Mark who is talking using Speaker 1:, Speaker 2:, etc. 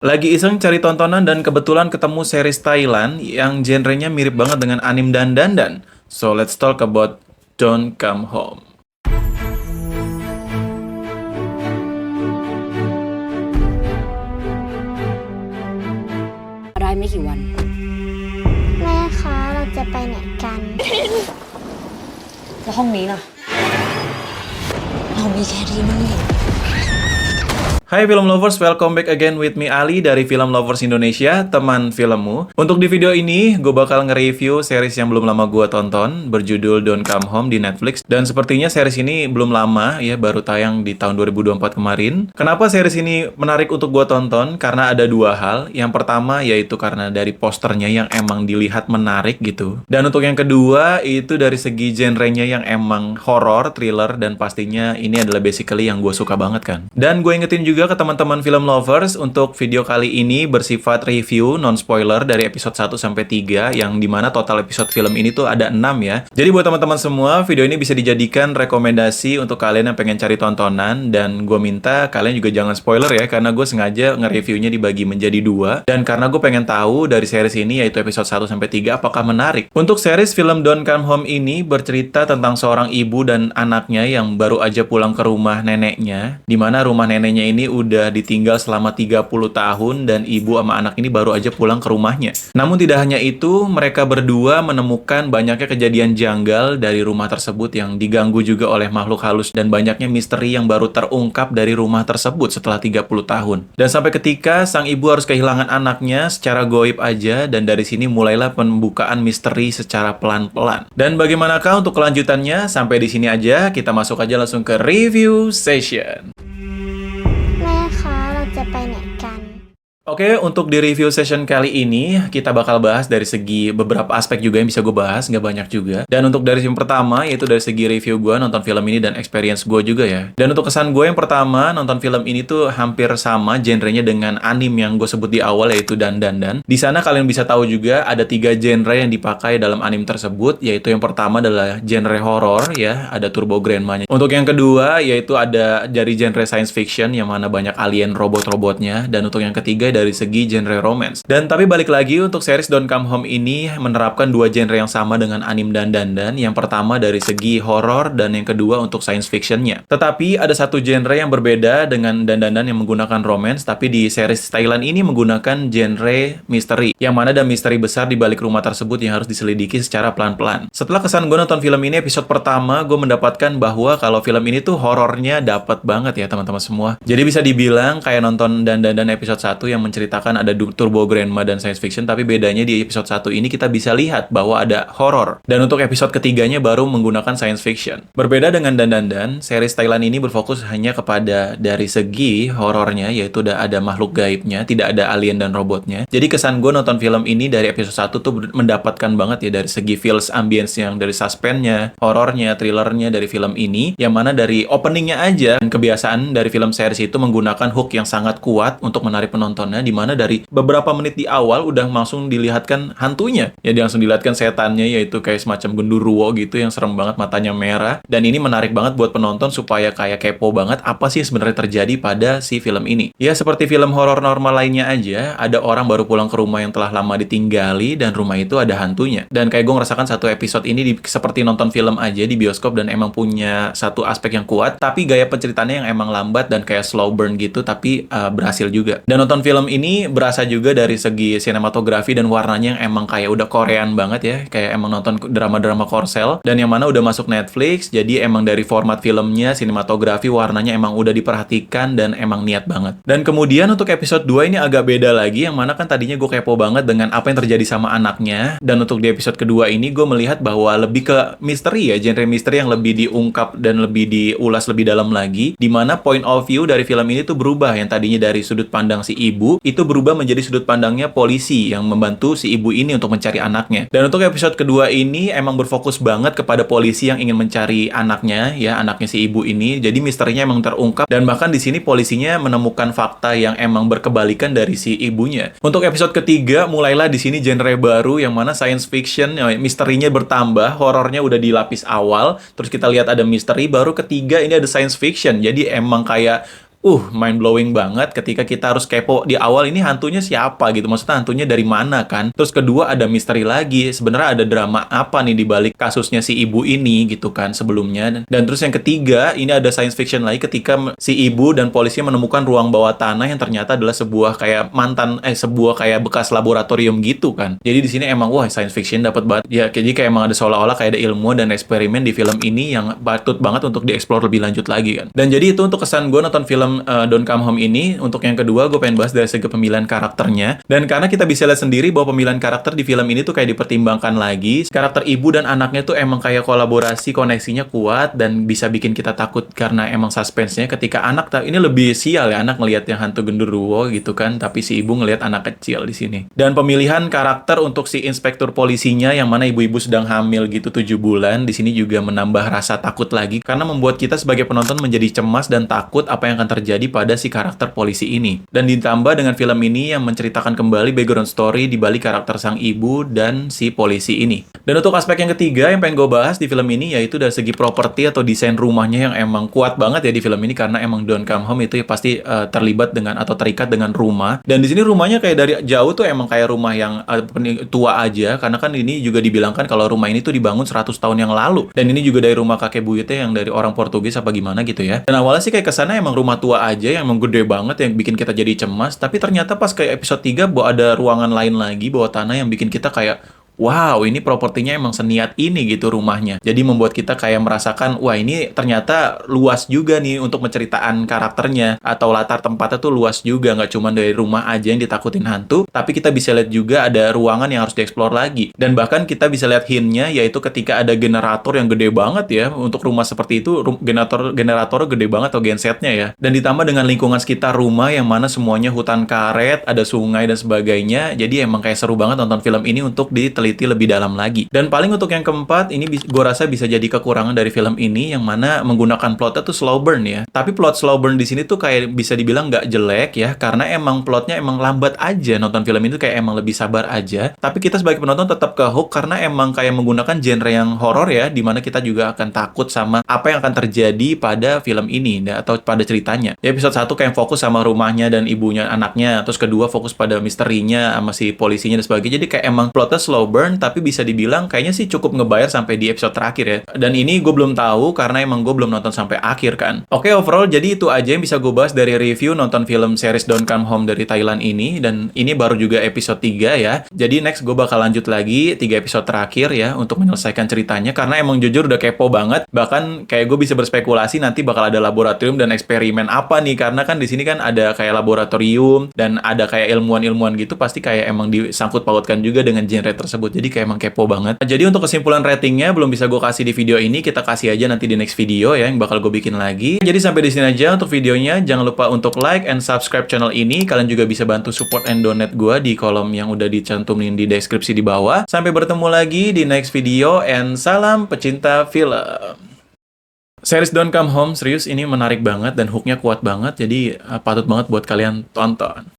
Speaker 1: Lagi iseng cari tontonan dan kebetulan ketemu series Thailand yang genrenya mirip banget dengan anim dan dandan. So let's talk about Don't Come Home.
Speaker 2: ได้ไม่กี่วัน
Speaker 3: แม่คะเราจะไปไหนกัน
Speaker 2: แล้วห้องนี้ล่ะ เรามีแค่ที่นี่
Speaker 1: Hai film lovers, welcome back again with me Ali dari Film Lovers Indonesia, teman filmmu. Untuk di video ini, gue bakal nge-review series yang belum lama gue tonton, berjudul Don't Come Home di Netflix. Dan sepertinya series ini belum lama, ya baru tayang di tahun 2024 kemarin. Kenapa series ini menarik untuk gue tonton? Karena ada dua hal. Yang pertama yaitu karena dari posternya yang emang dilihat menarik gitu. Dan untuk yang kedua, itu dari segi genrenya yang emang horror, thriller, dan pastinya ini adalah basically yang gue suka banget kan. Dan gue ingetin juga ke teman-teman film lovers untuk video kali ini bersifat review non-spoiler dari episode 1 sampai 3 yang dimana total episode film ini tuh ada 6 ya. Jadi buat teman-teman semua, video ini bisa dijadikan rekomendasi untuk kalian yang pengen cari tontonan dan gue minta kalian juga jangan spoiler ya karena gue sengaja nge-reviewnya dibagi menjadi 2 dan karena gue pengen tahu dari series ini yaitu episode 1 sampai 3 apakah menarik. Untuk series film Don't Come Home ini bercerita tentang seorang ibu dan anaknya yang baru aja pulang ke rumah neneknya, dimana rumah neneknya ini udah ditinggal selama 30 tahun dan ibu sama anak ini baru aja pulang ke rumahnya. Namun tidak hanya itu, mereka berdua menemukan banyaknya kejadian janggal dari rumah tersebut yang diganggu juga oleh makhluk halus dan banyaknya misteri yang baru terungkap dari rumah tersebut setelah 30 tahun. Dan sampai ketika sang ibu harus kehilangan anaknya secara goib aja dan dari sini mulailah pembukaan misteri secara pelan-pelan. Dan bagaimanakah untuk kelanjutannya? Sampai di sini aja, kita masuk aja langsung ke review session.
Speaker 3: แม่คะเราจะไปไหนกัน
Speaker 1: Oke, untuk di review session kali ini, kita bakal bahas dari segi beberapa aspek juga yang bisa gue bahas, nggak banyak juga. Dan untuk dari yang pertama, yaitu dari segi review gue nonton film ini dan experience gue juga ya. Dan untuk kesan gue yang pertama, nonton film ini tuh hampir sama genrenya dengan anim yang gue sebut di awal, yaitu Dan. Di sana kalian bisa tahu juga ada 3 genre yang dipakai dalam anim tersebut, yaitu yang pertama adalah genre horror ya, ada Turbo Grandma-nya. Untuk yang kedua, yaitu ada dari genre science fiction, yang mana banyak alien robot-robotnya. Dan untuk yang ketiga, dari segi genre romance. Dan tapi balik lagi untuk series Don't Come Home ini menerapkan 2 genre yang sama dengan anim dan dandan. Yang pertama dari segi horror dan yang kedua untuk science fictionnya. Tetapi ada satu genre yang berbeda dengan dandan yang menggunakan romance, tapi di series Thailand ini menggunakan genre misteri. Yang mana ada misteri besar di balik rumah tersebut yang harus diselidiki secara pelan-pelan. Setelah kesan gue nonton film ini episode pertama, gue mendapatkan bahwa kalau film ini tuh horornya dapet banget ya teman-teman semua. Jadi bisa dibilang kayak nonton dan episode 1 yang menceritakan ada Turbo Grandma dan science fiction, tapi bedanya di episode 1 ini kita bisa lihat bahwa ada horror. Dan untuk episode ketiganya baru menggunakan science fiction. Berbeda dengan Dan, series Thailand ini berfokus hanya kepada dari segi horornya, yaitu ada makhluk gaibnya, tidak ada alien dan robotnya. Jadi kesan gue nonton film ini dari episode 1 tuh mendapatkan banget ya dari segi feels ambience yang dari suspense-nya, horornya, thrillernya dari film ini, yang mana dari openingnya aja dan kebiasaan dari film series itu menggunakan hook yang sangat kuat untuk menarik penontonnya, di mana dari beberapa menit di awal udah langsung dilihatkan hantunya. Ya langsung dilihatkan setannya yaitu kayak semacam genderuwo gitu yang serem banget, matanya merah. Dan ini menarik banget buat penonton supaya kayak kepo banget apa sih sebenarnya terjadi pada si film ini. Ya seperti film horor normal lainnya aja, ada orang baru pulang ke rumah yang telah lama ditinggali dan rumah itu ada hantunya. Dan kayak gue ngerasakan satu episode ini seperti nonton film aja di bioskop dan emang punya satu aspek yang kuat, tapi gaya penceritanya yang emang lambat dan kayak slow burn gitu, tapi berhasil juga. Dan nonton film ini berasa juga dari segi sinematografi dan warnanya yang emang kayak udah Korean banget ya, kayak emang nonton drama-drama Korsel, dan yang mana udah masuk Netflix, jadi emang dari format filmnya, sinematografi, warnanya emang udah diperhatikan dan emang niat banget. Dan kemudian untuk episode 2 ini agak beda lagi, yang mana kan tadinya gue kepo banget dengan apa yang terjadi sama anaknya, dan untuk di episode kedua ini gue melihat bahwa lebih ke misteri ya, genre misteri yang lebih diungkap dan lebih diulas lebih dalam lagi, dimana point of view dari film ini tuh berubah, yang tadinya dari sudut pandang si ibu, itu berubah menjadi sudut pandangnya polisi yang membantu si ibu ini untuk mencari anaknya. Dan untuk episode kedua ini emang berfokus banget kepada polisi yang ingin mencari anaknya, ya anaknya si ibu ini. Jadi misterinya emang terungkap dan bahkan di sini polisinya menemukan fakta yang emang berkebalikan dari si ibunya. Untuk episode ketiga mulailah di sini genre baru yang mana science fiction, misterinya bertambah, horornya udah di lapis awal, terus kita lihat ada misteri, baru ketiga ini ada science fiction. Jadi emang kayak mind blowing banget ketika kita harus kepo di awal ini hantunya siapa gitu. Maksudnya hantunya dari mana kan? Terus kedua ada misteri lagi. Sebenarnya ada drama apa nih di balik kasusnya si ibu ini gitu kan sebelumnya. Dan terus yang ketiga, ini ada science fiction lagi ketika si ibu dan polisi menemukan ruang bawah tanah yang ternyata adalah sebuah kayak sebuah kayak bekas laboratorium gitu kan. Jadi di sini emang wah science fiction dapat banget. Ya jadi kayak emang ada seolah-olah kayak ada ilmu dan eksperimen di film ini yang patut banget untuk dieksplor lebih lanjut lagi kan. Dan jadi itu untuk kesan gue nonton film Don't Come Home ini. Untuk yang kedua gue pengen bahas dari segi pemilihan karakternya. Dan karena kita bisa lihat sendiri bahwa pemilihan karakter di film ini tuh kayak dipertimbangkan lagi. Karakter ibu dan anaknya tuh emang kayak kolaborasi, koneksinya kuat dan bisa bikin kita takut karena emang suspense-nya ketika anak ini lebih sial ya, anak ngelihat yang hantu genderuwo gitu kan, tapi si ibu ngelihat anak kecil di sini. Dan pemilihan karakter untuk si inspektur polisinya yang mana ibu-ibu sedang hamil gitu 7 bulan di sini juga menambah rasa takut lagi karena membuat kita sebagai penonton menjadi cemas dan takut apa yang akan terjadi pada si karakter polisi ini. Dan ditambah dengan film ini yang menceritakan kembali background story di balik karakter sang ibu dan si polisi ini. Dan untuk aspek yang ketiga yang pengen gue bahas di film ini yaitu dari segi properti atau desain rumahnya yang emang kuat banget ya di film ini karena emang Don't Come Home itu ya pasti terlibat dengan atau terikat dengan rumah. Dan di sini rumahnya kayak dari jauh tuh emang kayak rumah yang tua aja karena kan ini juga dibilangkan kalau rumah ini tuh dibangun 100 tahun yang lalu. Dan ini juga dari rumah kakek buyutnya yang dari orang Portugis apa gimana gitu ya. Dan awalnya sih kayak kesana emang rumah tua aja yang emang gede banget yang bikin kita jadi cemas. Tapi ternyata pas kayak episode 3 bahwa ada ruangan lain lagi bawah tanah yang bikin kita kayak wow, ini propertinya emang seniat ini gitu rumahnya. Jadi membuat kita kayak merasakan, wah ini ternyata luas juga nih untuk menceritakan karakternya. Atau latar tempatnya tuh luas juga, nggak cuma dari rumah aja yang ditakutin hantu. Tapi kita bisa lihat juga ada ruangan yang harus dieksplor lagi. Dan bahkan kita bisa lihat hint-nya, yaitu ketika ada generator yang gede banget ya. Untuk rumah seperti itu, generatornya gede banget atau gensetnya ya. Dan ditambah dengan lingkungan sekitar rumah yang mana semuanya hutan karet, ada sungai dan sebagainya. Jadi emang kayak seru banget nonton film ini untuk diteliti lebih dalam lagi. Dan paling untuk yang keempat, ini gue rasa bisa jadi kekurangan dari film ini, yang mana menggunakan plotnya tuh slow burn ya. Tapi plot slow burn di sini tuh kayak bisa dibilang nggak jelek ya, karena emang plotnya emang lambat aja. Nonton film ini tuh kayak emang lebih sabar aja. Tapi kita sebagai penonton tetap ke hook karena emang kayak menggunakan genre yang horor ya, dimana kita juga akan takut sama apa yang akan terjadi pada film ini atau pada ceritanya. Ya, episode 1 kayak fokus sama rumahnya dan ibunya anaknya, terus kedua fokus pada misterinya sama si polisinya dan sebagainya. Jadi kayak emang plotnya slow burn, tapi bisa dibilang kayaknya sih cukup ngebayar sampai di episode terakhir ya. Dan ini gue belum tahu karena emang gue belum nonton sampai akhir kan. Oke, overall jadi itu aja yang bisa gue bahas dari review nonton film series Don't Come Home dari Thailand ini. Dan ini baru juga episode 3 ya. Jadi next gue bakal lanjut lagi 3 episode terakhir ya untuk menyelesaikan ceritanya karena emang jujur udah kepo banget. Bahkan kayak gue bisa berspekulasi nanti bakal ada laboratorium dan eksperimen apa nih, karena kan di sini kan ada kayak laboratorium dan ada kayak ilmuwan-ilmuwan gitu, pasti kayak emang disangkut pautkan juga dengan genre tersebut. Jadi kayak emang kepo banget. Jadi untuk kesimpulan ratingnya belum bisa gue kasih di video ini, kita kasih aja nanti di next video ya yang bakal gue bikin lagi. Jadi sampai di sini aja untuk videonya. Jangan lupa untuk like and subscribe channel ini. Kalian juga bisa bantu support and donate gue di kolom yang udah dicantumin di deskripsi di bawah. Sampai bertemu lagi di next video and salam pecinta film. Series Don't Come Home serius ini menarik banget dan hooknya kuat banget. Jadi patut banget buat kalian tonton.